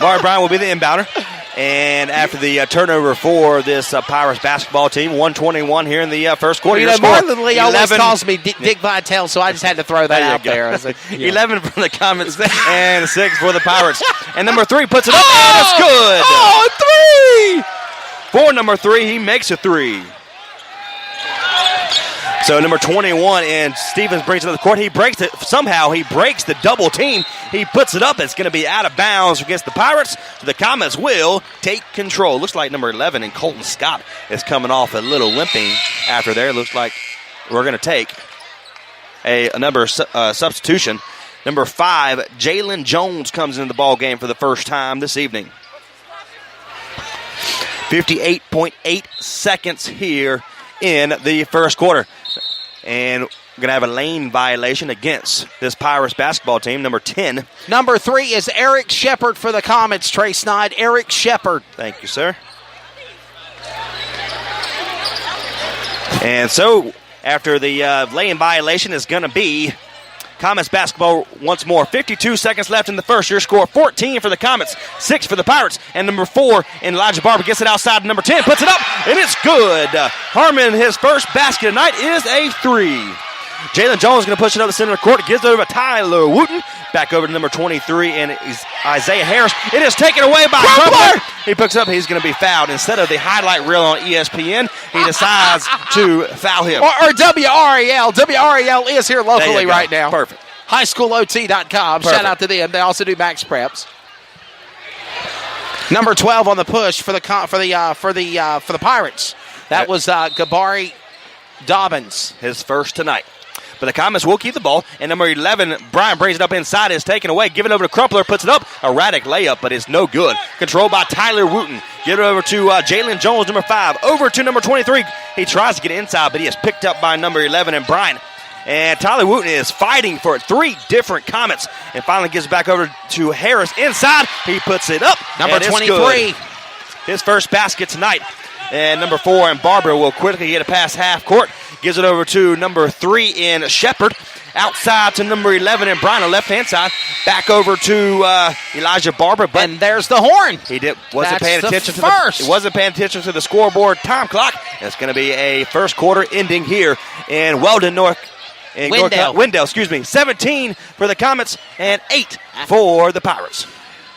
Amari Bryant will be the inbounder. And after the turnover for this Pirates basketball team, 1:21 here in the first quarter. Well, Marlon Lee always calls me Dick Vitale, so I just had to throw that out there. I was like, 11 for the Comets and 6 for the Pirates. And number 3 puts it up, and it's good. Oh, 3! For number 3, he makes a 3. So number 21, and Stevens brings it to the court. He breaks it. Somehow he breaks the double team. He puts it up. It's going to be out of bounds against the Pirates. So the Comets will take control. Looks like number 11 and Colton Scott is coming off a little limping after there. Looks like we're going to take a number substitution. Number 5, Jalen Jones comes into the ball game for the first time this evening. 58.8 seconds here in the first quarter. And we're going to have a lane violation against this Pirates basketball team, number 10. Number 3 is Eric Shepard for the Comets, Trey Snide. Eric Shepard. Thank you, sir. And so, after the lane violation is going to be Comets basketball once more. 52 seconds left in the first. Your score 14 for the Comets, 6 for the Pirates. And number 4, Elijah Barber gets it outside. Number 10 puts it up, and it's good. Harmon, his first basket tonight is a 3. Jalen Jones is going to push it up the center of the court. Gives it over to Tyler Wooten. Back over to number 23, and Isaiah Harris. It is taken away by Crumpler. He picks it up. He's going to be fouled. Instead of the highlight reel on ESPN, he decides to foul him. Or WRAL. WRAL is here locally right now. Perfect. HighSchoolOT.com. Shout out to them. They also do Max Preps. Number 12 on the push for the Pirates. That was Gabari Dobbins. His first tonight. But the Comets will keep the ball. And number 11, Brian brings it up inside. It's taken away. Give it over to Crumpler. Puts it up. Erratic layup, but it's no good. Controlled by Tyler Wooten. Give it over to Jalen Jones, number 5. Over to number 23. He tries to get inside, but he is picked up by number 11 and Brian. And Tyler Wooten is fighting for 3 different Comets. And finally gives it back over to Harris inside. He puts it up. Number 23. Good. His first basket tonight. And number 4 and Barber will quickly get it past half court. Gives it over to number 3 in Shepard. Outside to number 11 and Brian on the left-hand side. Back over to Elijah Barber. But and there's the horn. He wasn't paying attention to the scoreboard time clock. It's going to be a first quarter ending here in Wendell. 17 for the Comets and 8 for the Pirates.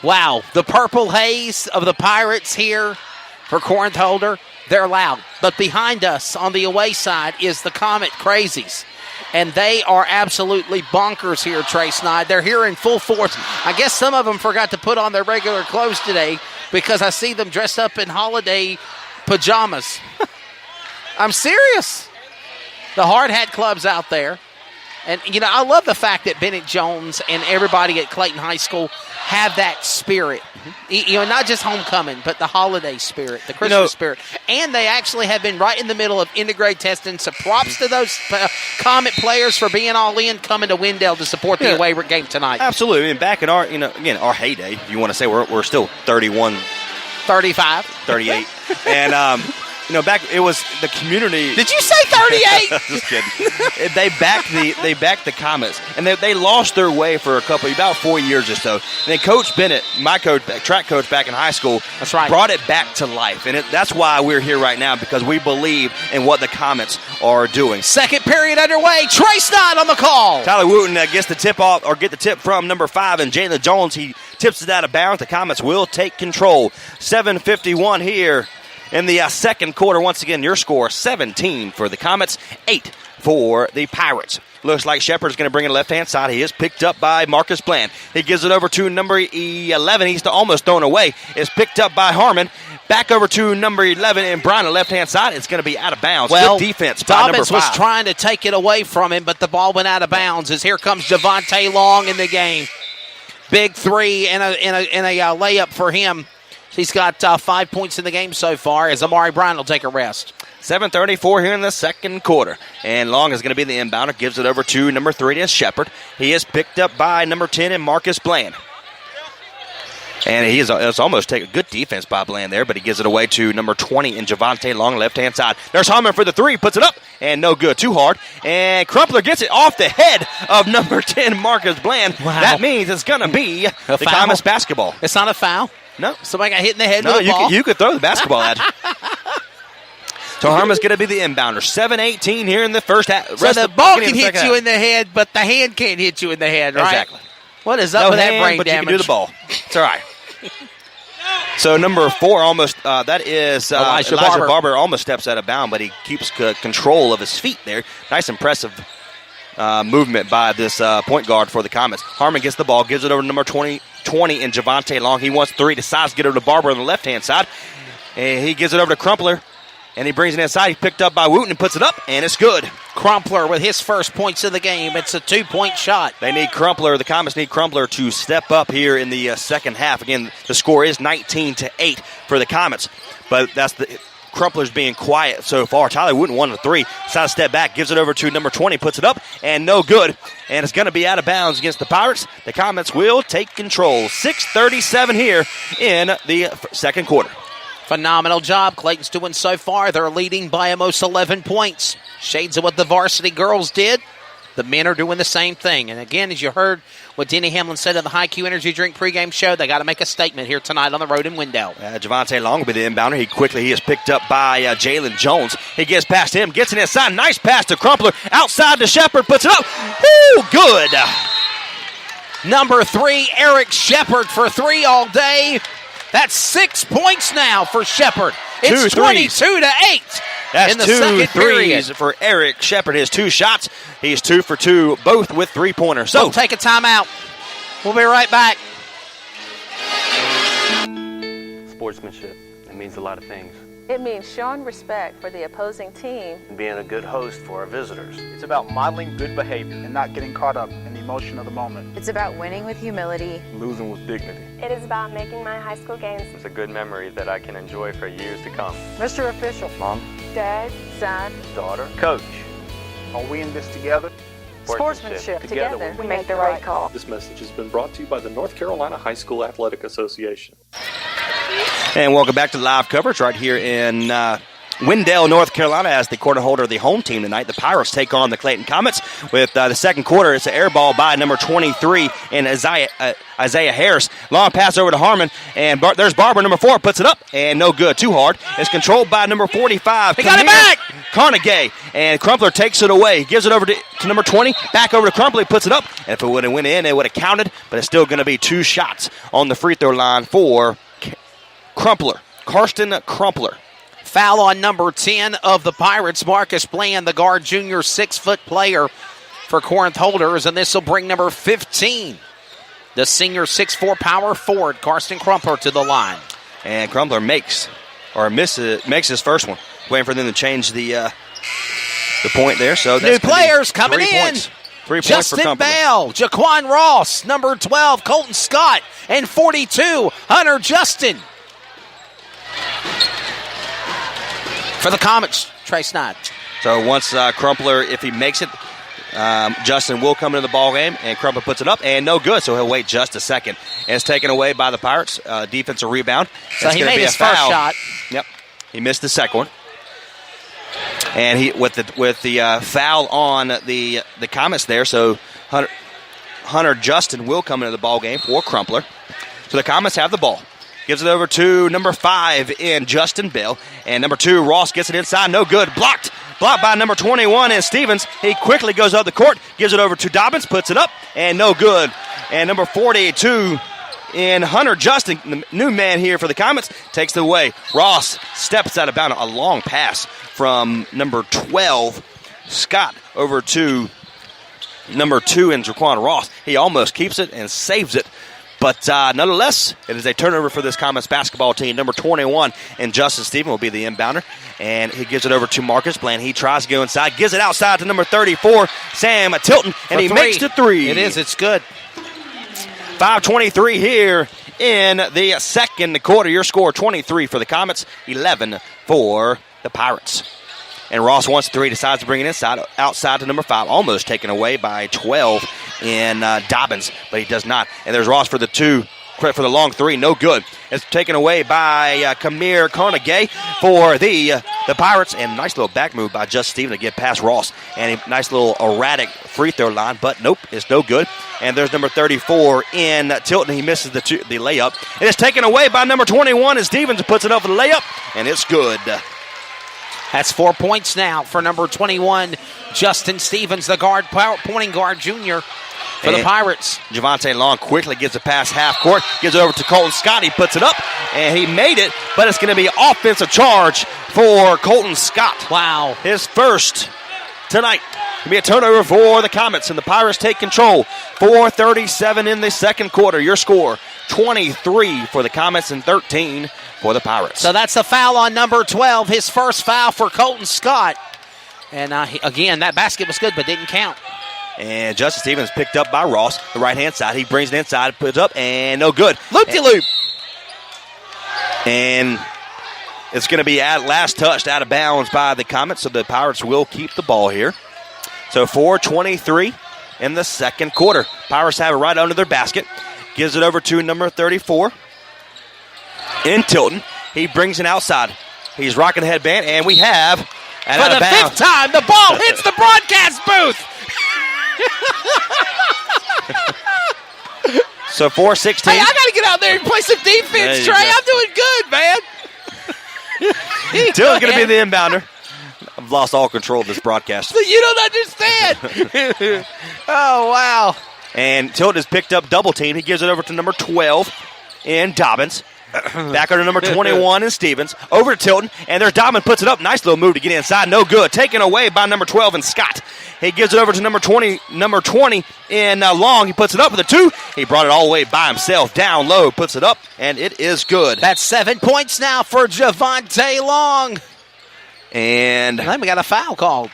Wow, the purple haze of the Pirates here for Corinth Holde. They're loud. But behind us on the away side is the Comet Crazies. And they are absolutely bonkers here, Trey Snide. They're here in full force. I guess some of them forgot to put on their regular clothes today because I see them dressed up in holiday pajamas. I'm serious. The Hard Hat Club's out there. And, I love the fact that Bennett Jones and everybody at Clayton High School have that spirit. Not just homecoming, but the holiday spirit, the Christmas spirit. And they actually have been right in the middle of integrate testing. So props to those Comet players for being all in, coming to Wendell to support the away game tonight. Absolutely. And back in our, our heyday, if you want to say we're still 31. 35. 38. And, back it was the community. Did you say 38? Just kidding. They backed the Comets, and they lost their way for about 4 years or so. And then Coach Bennett, my track coach back in high school, that's right, brought it back to life, and that's why we're here right now, because we believe in what the Comets are doing. Second period underway. Trey Snide on the call. Tyler Wooten gets the tip off, or get the tip from number 5, and Jalen Jones. He tips it out of bounds. The Comets will take control. 7:51 here in the second quarter. Once again, your score 17 for the Comets, 8 for the Pirates. Looks like Shepard's going to bring it left-hand side. He is picked up by Marcus Bland. He gives it over to number 11. He's almost thrown away. It's picked up by Harmon. Back over to number 11 and Brian on the left-hand side. It's going to be out of bounds. Well, good defense by number 5. Dobbins was trying to take it away from him, but the ball went out of bounds as here comes Devontae Long in the game. Big 3 and a layup for him. He's got 5 points in the game so far as Amari Bryant will take a rest. 7:34 here in the second quarter. And Long is going to be the inbounder. Gives it over to number 3, to Shepard. He is picked up by number 10 and Marcus Bland. And it's almost take a good defense by Bland there, but he gives it away to number 20 in Javante Long, left-hand side. There's Harmon for the three, puts it up, and no good, too hard. And Crumpler gets it off the head of number 10, Marcus Bland. Wow. That means it's going to be the Comets basketball. It's not a foul? No. Somebody got hit in the head with a ball? You could throw the basketball at it. So Harmon's going to be the inbounder. 7:18 here in the first half. So the ball can hit you in the head, but the hand can't hit you in the head, right? Exactly. What is up with that brain but damage? You can do the ball. It's all right. So number 4 almost, that is Elijah Barber almost steps out of bounds, but he keeps control of his feet there. Nice, impressive movement by this point guard for the Comets. Harmon gets the ball, gives it over to number 20 in Javante Long. He wants 3, decides to get over to Barber on the left-hand side. And he gives it over to Crumpler. And he brings it inside. He's picked up by Wooten and puts it up, and it's good. Crumpler with his first points of the game. It's a 2-point shot. They need Crumpler. The Comets need Crumpler to step up here in the second half. Again, the score is 19-8 for the Comets. But Crumpler's being quiet so far. Tyler Wooten 1 of 3. Decides to step back, gives it over to number 20, puts it up, and no good. And it's going to be out of bounds against the Pirates. The Comets will take control. 6:37 here in the second quarter. Phenomenal job Clayton's doing so far. They're leading by almost 11 points. Shades of what the varsity girls did. The men are doing the same thing. And again, as you heard what Denny Hamlin said in the High Q Energy Drink pregame show, they got to make a statement here tonight on the road in Wendell. Javante Long will be the inbounder. He is picked up by Jalen Jones. He gets past him, gets it inside. Nice pass to Crumpler. Outside to Shepard, puts it up. Woo, good. Number 3, Eric Shepard for 3 all day. That's 6 points now for Shepard. It's 22-8 That's in the 2 second threes period. for Eric Shepard. His 2 shots. He's 2 for 2, both with 3-pointers. So we'll take a timeout. We'll be right back. Sportsmanship. It means a lot of things. It means showing respect for the opposing team And being a good host for our visitors. It's about modeling good behavior and not getting caught up in the emotion of the moment. It's about winning with humility. Losing with dignity. It is about making my high school games. It's a good memory that I can enjoy for years to come. Mr. Official. Mom. Dad, son, Daughter. Coach. Are we in this together? sportsmanship. Together we make the right call. This message has been brought to you by the North Carolina High School Athletic Association. And welcome back to live coverage right here in Wendell, North Carolina, as the quarter holder of the home team tonight. The Pirates take on the Clayton Comets with the second quarter. It's an air ball by number 23 and Isaiah Harris. Long pass over to Harmon, and there's Barber, number 4, puts it up, and no good, too hard. It's controlled by number 45. He got it back! Carnegie, and Crumpler takes it away. Gives it over to number 20, back over to Crumpler, puts it up, and if it would have went in, it would have counted, but it's still going to be 2 shots on the free throw line for Crumpler, Karsten Crumpler. Foul on number 10 of the Pirates, Marcus Bland, the guard junior 6-foot player for Corinth Holders, and this will bring number 15, the senior 6'4" power forward, Karsten Crumpler, to the line. And Crumpler makes his first one. Waiting for them to change the point there. So that's new players coming in. 3 points Justin for Crumpler. Bell, Jaquan Ross, number 12, Colton Scott, and 42, Hunter Justin. For the Comets, Trey Snyder. So once Crumpler, if he makes it, Justin will come into the ball game, and Crumpler puts it up, and no good, so he'll wait just a second. And it's taken away by the Pirates. Defensive rebound. So he made his first shot. Yep, he missed the second one. And he with the foul on the Comets there, so Hunter Justin will come into the ball game for Crumpler. So the Comets have the ball. Gives it over to number 5 in Justin Bell. And number 2, Ross gets it inside. No good. Blocked by number 21 in Stevens. He quickly goes up the court. Gives it over to Dobbins. Puts it up. And no good. And number 42 in Hunter Justin, the new man here for the Comets, takes it away. Ross steps out of bounds. A long pass from number 12, Scott, over to number 2 in Jaquan Ross. He almost keeps it and saves it. But nonetheless, it is a turnover for this Comets basketball team. Number 21 and Justin Stephen will be the inbounder. And he gives it over to Marcus Bland. He tries to go inside. Gives it outside to number 34, Sam Tilton. And he makes the 3. It is. It's good. 5:23 here in the second quarter. Your score 23 for the Comets, 11 for the Pirates. And Ross wants 3, decides to bring it inside, outside to number 5, almost taken away by 12 in Dobbins, but he does not. And there's Ross for the 2, for the long three, no good. It's taken away by Kamir Carnegie for the Pirates, and nice little back move by Justin Stevens to get past Ross, and a nice little erratic free throw line, but nope, it's no good. And there's number 34 in Tilton. He misses the layup. It is taken away by number 21 as Stevens puts it up for the layup, and it's good. That's 4 points now for number 21, Justin Stevens, the pointing guard junior for the Pirates. Javante Long quickly gives a pass half court, gives it over to Colton Scott. He puts it up, and he made it, but it's going to be offensive charge for Colton Scott. Wow. His first tonight. It'll be a turnover for the Comets, and the Pirates take control. 4:37 in the second quarter. Your score, 23 for the Comets and 13 for the Pirates. So that's a foul on number 12, his first foul for Colton Scott. And again, that basket was good, but didn't count. And Justin Stevens picked up by Ross, the right-hand side. He brings it inside, puts it up, and no good. Loop-de-loop. And it's going to be last touched out of bounds by the Comets, so the Pirates will keep the ball here. So 4:23 in the second quarter. Pirates have it right under their basket. Gives it over to number 34 in Tilton. He brings it outside. He's rocking the headband, and we have an out of bounds. For the fifth time, the ball hits the broadcast booth. So 4:16. Hey, I got to get out there and play some defense, Trey. I'm doing good, man. Tilton's going to be the inbounder. I've lost all control of this broadcast. You don't understand. Oh, wow. And Tilton has picked up double team. He gives it over to number 12 in Dobbins. Back under number 21 in Stevens. Over to Tilton. And there's Dobbins puts it up. Nice little move to get inside. No good. Taken away by number 12 in Scott. He gives it over to number 20 in Long. He puts it up with a 2. He brought it all the way by himself. Down low. Puts it up. And it is good. That's 7 points now for Javante Long. And then we got a foul called.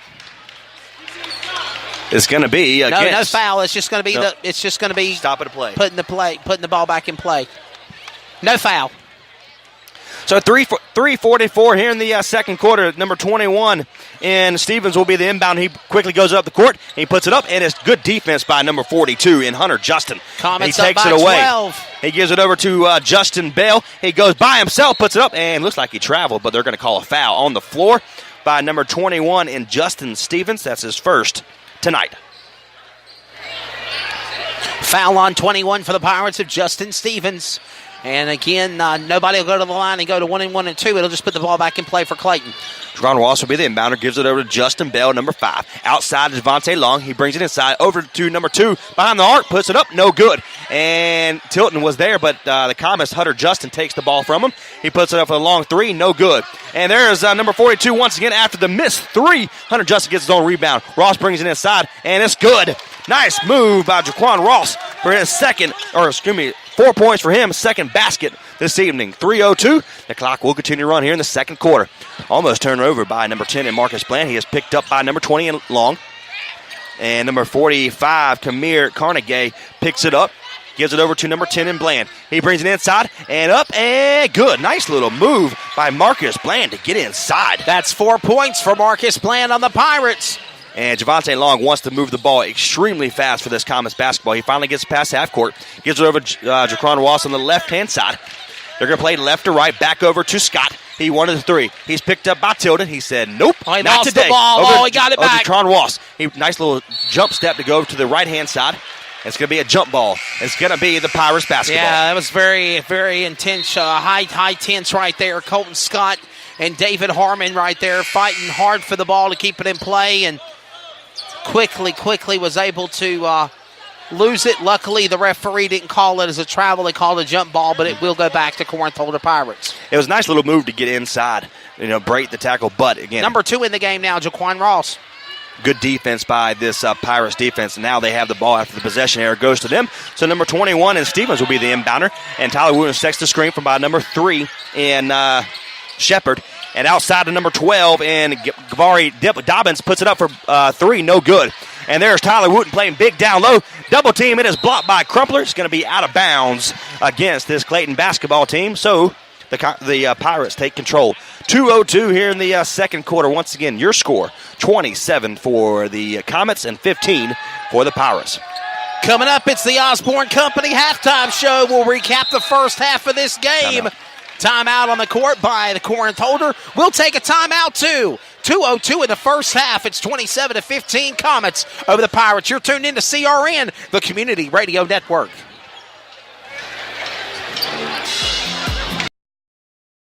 It's going to be against. No foul. It's just going to be stop at a play. Putting the ball back in play. No foul. So 3:44 here in the second quarter. Number 21 and Stevens will be the inbound. He quickly goes up the court. He puts it up, and it's good defense by number 42 in Hunter Justin. Comets he takes up it by away. 12. He gives it over to Justin Bell. He goes by himself, puts it up, and looks like he traveled, but they're going to call a foul on the floor by number 21 in Justin Stevens. That's his first tonight. Foul on 21 for the Pirates of Justin Stevens. And again, nobody will go to the line and go to 1 and 1 and 2. It'll just put the ball back in play for Clayton. Ron Ross will be the inbounder, gives it over to Justin Bell, number 5. Outside to Javante Long. He brings it inside, over to number 2. Behind the arc, puts it up, no good. And Tilton was there, but the Comets, Hunter Justin, takes the ball from him. He puts it up for the long 3, no good. And there's number 42 once again after the missed 3. Hunter Justin gets his own rebound. Ross brings it inside, and it's good. Nice move by Jaquan Ross for his 4 points for him, second basket this evening. 3:02. The clock will continue to run here in the second quarter. Almost turned over by number 10 in Marcus Bland. He is picked up by number 20 in Long. And number 45, Kamir Carnegie, picks it up. Gives it over to number 10 in Bland. He brings it inside and up and good. Nice little move by Marcus Bland to get inside. That's 4 points for Marcus Bland on the Pirates. And Javante Long wants to move the ball extremely fast for this Comets basketball. He finally gets past half court. Gives it over to Jaquan Ross on the left-hand side. They're going to play left to right, back over to Scott. He wanted the 3. He's picked up by Tilden. He said, nope, he not lost today. The ball. He got it back. Jaquan Ross. Nice little jump step to go over to the right-hand side. It's going to be a jump ball. It's going to be the Pirates basketball. Yeah, that was very, very intense. High tense right there. Colton Scott and David Harmon right there fighting hard for the ball to keep it in play, and quickly was able to lose it. Luckily, the referee didn't call it as a travel. They called it a jump ball, but it will go back to Corinth Holde Pirates. It was a nice little move to get inside, break the tackle, but again. Number 2 in the game now, Jaquan Ross. Good defense by this Pirates defense. Now they have the ball after the possession error goes to them. So number 21 in Stevens will be the inbounder. And Tyler Williams takes the screen from by number 3 in Shepard. And outside of number 12 in Gavari Dobbins puts it up for 3, no good. And there's Tyler Wooten playing big down low. Double team, it is blocked by Crumpler. It's going to be out of bounds against this Clayton basketball team. So the Pirates take control. 2:02 here in the second quarter. Once again, your score, 27 for the Comets and 15 for the Pirates. Coming up, it's the Osborne Company halftime show. We'll recap the first half of this game. Timeout on the court by the Corinth Holder. We'll take a timeout too. 2:02 in the first half. It's 27-15 Comets over the Pirates. You're tuned in to CRN, the Community Radio Network.